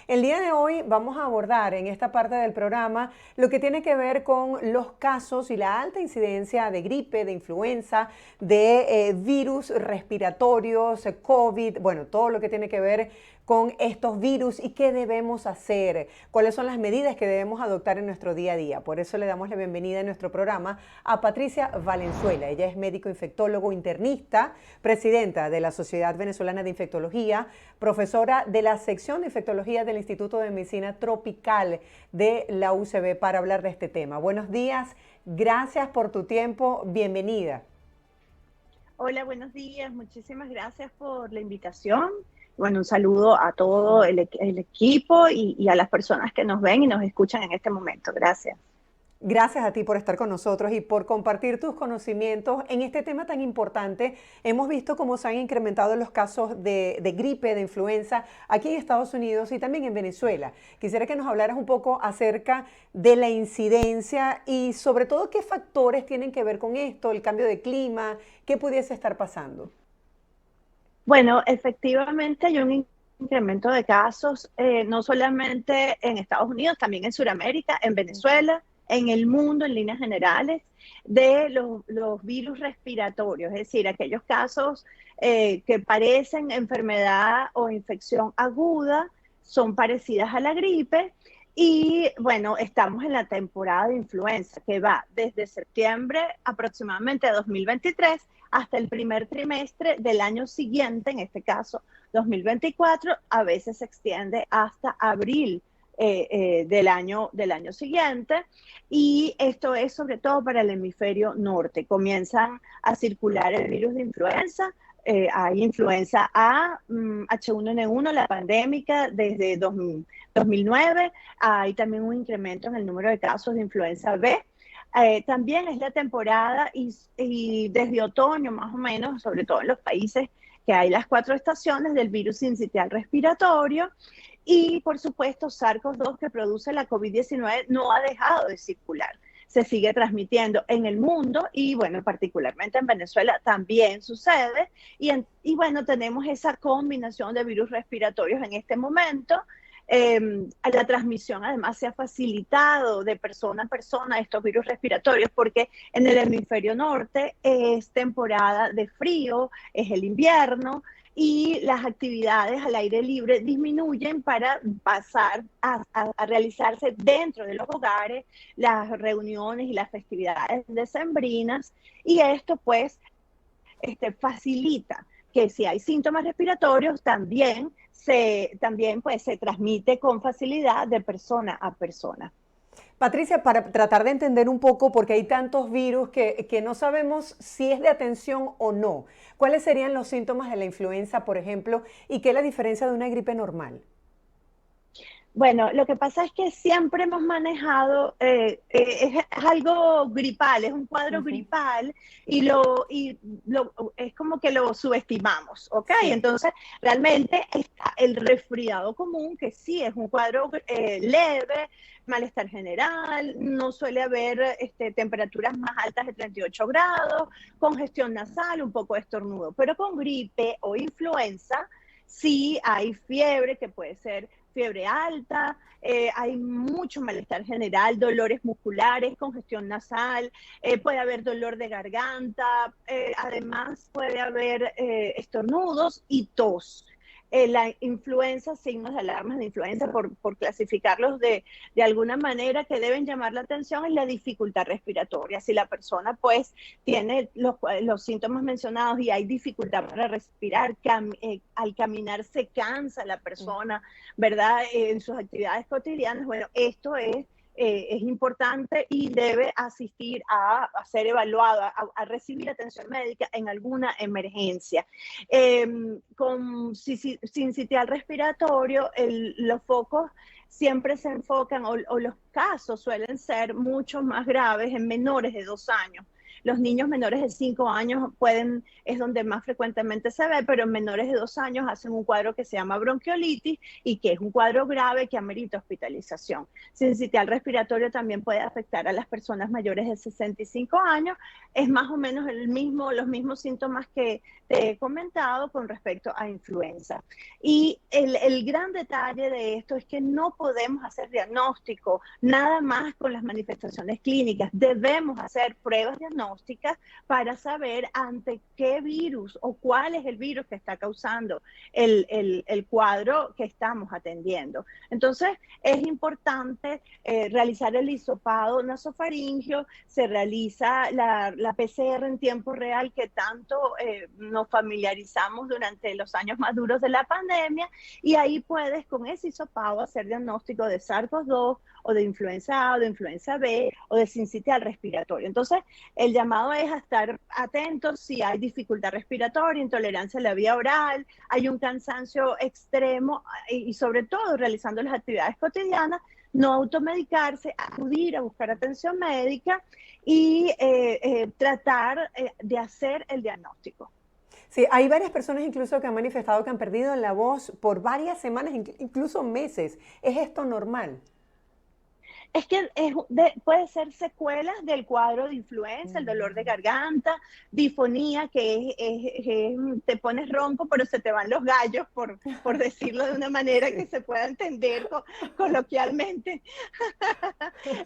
El día de hoy vamos a abordar en esta parte del programa lo que tiene que ver con los casos y la alta incidencia de gripe, de influenza, de virus respiratorios, COVID, bueno, todo lo que tiene que ver con estos virus y qué debemos hacer, cuáles son las medidas que debemos adoptar en nuestro día a día. Por eso le damos la bienvenida en nuestro programa a Patricia Valenzuela. Ella es médico infectólogo internista, presidenta de la Sociedad Venezolana de Infectología, profesora de la sección de infectología del Instituto de Medicina Tropical de la UCB para hablar de este tema. Buenos días, gracias por tu tiempo, bienvenida. Hola, buenos días, muchísimas gracias por la invitación. Bueno, un saludo a todo el equipo y a las personas que nos ven y nos escuchan en este momento. Gracias. Gracias a ti por estar con nosotros y por compartir tus conocimientos en este tema tan importante. Hemos visto cómo se han incrementado los casos de gripe, de influenza aquí en Estados Unidos y también en Venezuela. Quisiera que nos hablaras un poco acerca de la incidencia y sobre todo qué factores tienen que ver con esto, el cambio de clima, qué pudiese estar pasando. Bueno, efectivamente hay un incremento de casos, no solamente en Estados Unidos, también en Sudamérica, en Venezuela, en el mundo en líneas generales, de los virus respiratorios, es decir, aquellos casos que parecen enfermedad o infección aguda, son parecidas a la gripe. Y bueno, estamos en la temporada de influenza que va desde septiembre aproximadamente de 2023 hasta el primer trimestre del año siguiente, en este caso 2024, a veces se extiende hasta abril del año siguiente, y esto es sobre todo para el hemisferio norte. Comienzan a circular el virus de influenza. Hay influenza A, H1N1, la pandémica desde 2009. Hay también un incremento en el número de casos de influenza B. También es la temporada y desde otoño más o menos, sobre todo en los países que hay las 4 estaciones del virus sincitial respiratorio. Y por supuesto, SARS-CoV-2, que produce la COVID-19, no ha dejado de circular. Se sigue transmitiendo en el mundo y, bueno, particularmente en Venezuela también sucede. Y bueno, tenemos esa combinación de virus respiratorios en este momento. La transmisión además se ha facilitado de persona a persona estos virus respiratorios porque en el hemisferio norte es temporada de frío, es el invierno, y las actividades al aire libre disminuyen para pasar a realizarse dentro de los hogares, las reuniones y las festividades decembrinas, y esto pues facilita que si hay síntomas respiratorios también pues, se transmite con facilidad de persona a persona. Patricia, para tratar de entender un poco, porque hay tantos virus que no sabemos si es de atención o no, ¿cuáles serían los síntomas de la influenza, por ejemplo, y qué es la diferencia de una gripe normal? Bueno, lo que pasa es que siempre hemos manejado, es algo gripal, es un cuadro Ujú. gripal es como que lo subestimamos, ¿ok? Sí. Entonces, realmente está el resfriado común, que sí es un cuadro leve, malestar general, no suele haber temperaturas más altas de 38 grados, congestión nasal, un poco de estornudo, pero con gripe o influenza sí hay fiebre que puede ser fiebre alta, hay mucho malestar general, dolores musculares, congestión nasal, puede haber dolor de garganta, además puede haber estornudos y tos. La influenza, signos de alarmas de influenza, por clasificarlos de alguna manera que deben llamar la atención, es la dificultad respiratoria. Si la persona pues tiene los síntomas mencionados y hay dificultad para respirar, al caminar se cansa la persona, ¿verdad? En sus actividades cotidianas, bueno, esto es importante y debe asistir a ser evaluado, a recibir atención médica en alguna emergencia. Con sincitial respiratorio, los focos siempre se enfocan o los casos suelen ser mucho más graves en menores de 2 años. Los niños menores de 5 años es donde más frecuentemente se ve, pero en menores de 2 años hacen un cuadro que se llama bronquiolitis y que es un cuadro grave que amerita hospitalización. Sincitial respiratorio también puede afectar a las personas mayores de 65 años. Es más o menos los mismos síntomas que te he comentado con respecto a influenza. Y el gran detalle de esto es que no podemos hacer diagnóstico nada más con las manifestaciones clínicas. Debemos hacer pruebas diagnósticas para saber ante qué virus o cuál es el virus que está causando el cuadro que estamos atendiendo. Entonces, es importante realizar el hisopado nasofaringio, se realiza la PCR en tiempo real que tanto nos familiarizamos durante los años más duros de la pandemia, y ahí puedes con ese hisopado hacer diagnóstico de SARS-CoV-2 o de influenza A o de influenza B o de sincitial respiratorio. Entonces, el llamado es a estar atentos si hay dificultad respiratoria, intolerancia a la vía oral, hay un cansancio extremo y sobre todo realizando las actividades cotidianas, no automedicarse, acudir a buscar atención médica y tratar de hacer el diagnóstico. Sí, hay varias personas incluso que han manifestado que han perdido la voz por varias semanas, incluso meses. ¿Es esto normal? Es que puede ser secuelas del cuadro de influenza, el dolor de garganta, difonía, te pones ronco, pero se te van los gallos, por decirlo de una manera que se pueda entender coloquialmente.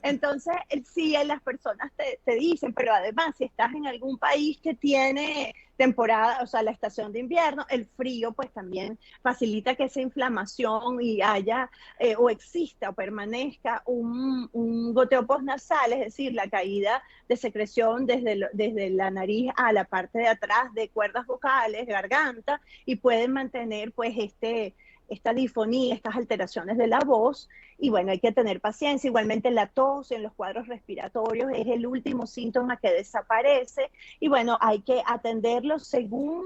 Entonces, sí, las personas te dicen, pero además, si estás en algún país que tiene temporada, o sea, la estación de invierno, el frío pues también facilita que esa inflamación y haya o exista o permanezca un goteo postnasal, es decir, la caída de secreción desde la nariz a la parte de atrás de cuerdas vocales, garganta, y pueden mantener pues esta difonía, estas alteraciones de la voz. Y bueno, hay que tener paciencia. Igualmente la tos en los cuadros respiratorios es el último síntoma que desaparece, y bueno, hay que atenderlo según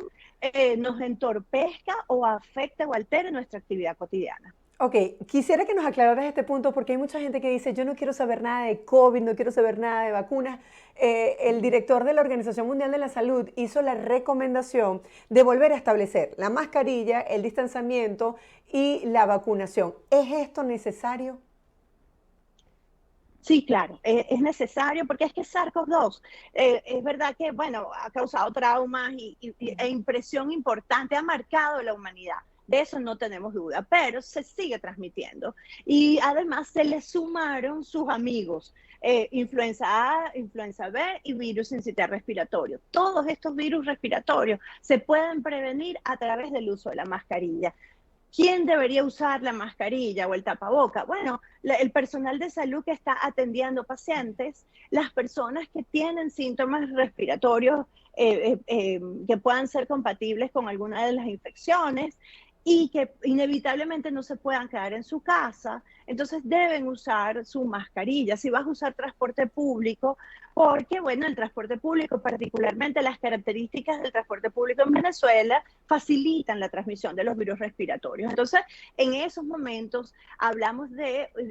nos entorpezca o afecte o altere nuestra actividad cotidiana. Ok, quisiera que nos aclararas este punto porque hay mucha gente que dice, yo no quiero saber nada de COVID, no quiero saber nada de vacunas. El director de la Organización Mundial de la Salud hizo la recomendación de volver a establecer la mascarilla, el distanciamiento y la vacunación. ¿Es esto necesario? Sí, claro, es necesario porque es que SARS-CoV-2 es verdad que, bueno, ha causado traumas e impresión importante, ha marcado la humanidad. De eso no tenemos duda, pero se sigue transmitiendo. Y además se le sumaron sus amigos, influenza A, influenza B y virus sincitial respiratorio. Todos estos virus respiratorios se pueden prevenir a través del uso de la mascarilla. ¿Quién debería usar la mascarilla o el tapaboca? Bueno, el personal de salud que está atendiendo pacientes, las personas que tienen síntomas respiratorios que puedan ser compatibles con alguna de las infecciones y que inevitablemente no se puedan quedar en su casa, entonces deben usar su mascarilla. Si vas a usar transporte público, porque bueno, el transporte público, particularmente las características del transporte público en Venezuela, facilitan la transmisión de los virus respiratorios. Entonces, en esos momentos hablamos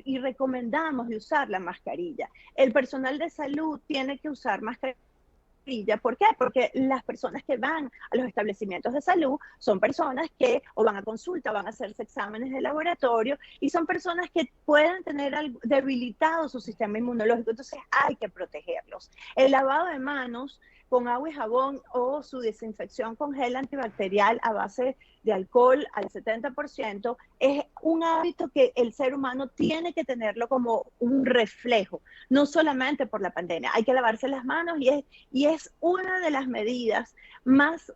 y recomendamos de usar la mascarilla. El personal de salud tiene que usar mascarilla. ¿Por qué? Porque las personas que van a los establecimientos de salud son personas que o van a consulta, van a hacerse exámenes de laboratorio, y son personas que pueden tener debilitado su sistema inmunológico, entonces hay que protegerlos. El lavado de manos con agua y jabón o su desinfección con gel antibacterial a base de alcohol al 70% es un hábito que el ser humano tiene que tenerlo como un reflejo, no solamente por la pandemia. Hay que lavarse las manos y es una de las medidas más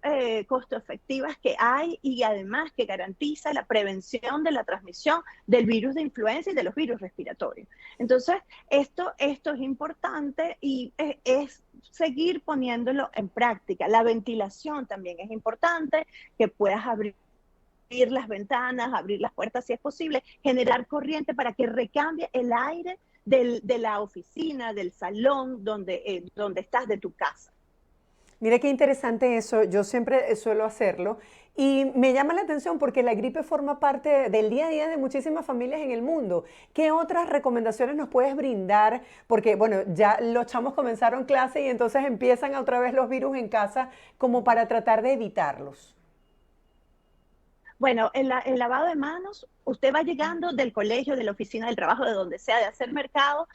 costo efectivas que hay, y además que garantiza la prevención de la transmisión del virus de influenza y de los virus respiratorios. Entonces, esto es importante y es seguir poniéndolo en práctica. La ventilación también es importante, que puedas abrir las ventanas, abrir las puertas si es posible, generar corriente para que recambie el aire de la oficina, del salón donde estás, de tu casa. Mira qué interesante eso, yo siempre suelo hacerlo Y me llama la atención porque la gripe forma parte del día a día de muchísimas familias en el mundo. ¿Qué otras recomendaciones nos puedes brindar? Porque, bueno, ya los chamos comenzaron clase y entonces empiezan otra vez los virus en casa como para tratar de evitarlos. Bueno, el lavado de manos, usted va llegando del colegio, de la oficina, del trabajo, de donde sea, de hacer mercado.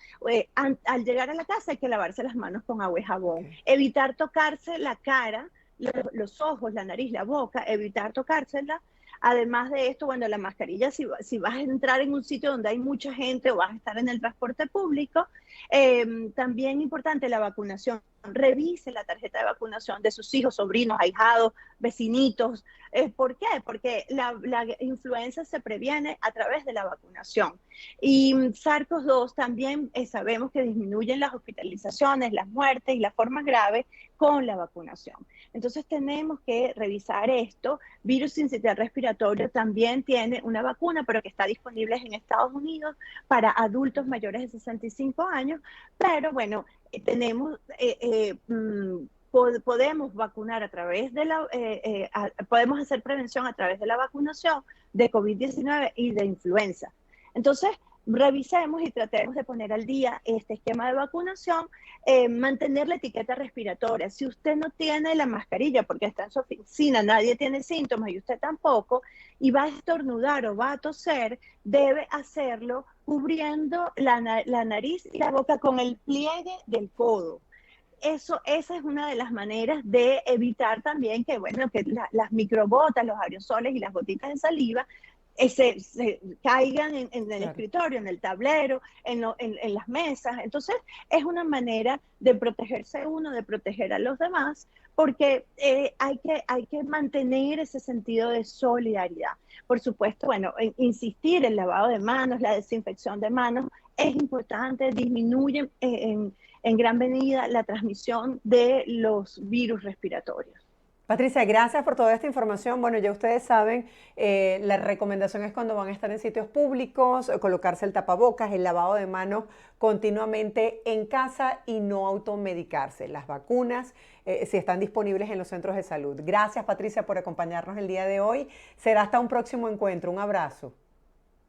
Al llegar a la casa hay que lavarse las manos con agua y jabón. Ok. Evitar tocarse la cara, los ojos, la nariz, la boca, evitar tocársela. Además de esto, bueno, la mascarilla, si vas a entrar en un sitio donde hay mucha gente o vas a estar en el transporte público, también importante la vacunación. Revise la tarjeta de vacunación de sus hijos, sobrinos, ahijados, vecinitos. ¿Por qué? Porque la influenza se previene a través de la vacunación. Y SARS-CoV-2 también sabemos que disminuyen las hospitalizaciones, las muertes y las formas graves con la vacunación. Entonces tenemos que revisar esto. Virus sincitial respiratorio también tiene una vacuna, pero que está disponible en Estados Unidos para adultos mayores de 65 años. Pero bueno, tenemos, podemos vacunar a través de podemos hacer prevención a través de la vacunación de COVID-19 y de influenza. Entonces, revisemos y tratemos de poner al día este esquema de vacunación, mantener la etiqueta respiratoria. Si usted no tiene la mascarilla porque está en su oficina, nadie tiene síntomas y usted tampoco, y va a estornudar o va a toser, debe hacerlo cubriendo la nariz y la boca con el pliegue del codo. Esa es una de las maneras de evitar también que, bueno, que las microgotas, los aerosoles y las gotitas de saliva se caigan en el Claro. escritorio, en el tablero, en las mesas. Entonces, es una manera de protegerse uno, de proteger a los demás, porque hay que mantener ese sentido de solidaridad. Por supuesto, bueno, insistir en el lavado de manos, la desinfección de manos, es importante, disminuye en gran medida la transmisión de los virus respiratorios. Patricia, gracias por toda esta información. Bueno, ya ustedes saben, la recomendación es cuando van a estar en sitios públicos, colocarse el tapabocas, el lavado de manos continuamente en casa y no automedicarse. Las vacunas, si están disponibles en los centros de salud. Gracias, Patricia, por acompañarnos el día de hoy. Será hasta un próximo encuentro. Un abrazo.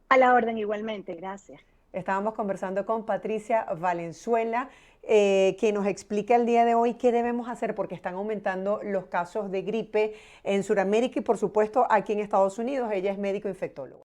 A la orden igualmente, gracias. Estábamos conversando con Patricia Valenzuela, que nos explica el día de hoy qué debemos hacer porque están aumentando los casos de gripe en Sudamérica y por supuesto aquí en Estados Unidos. Ella es médico infectólogo.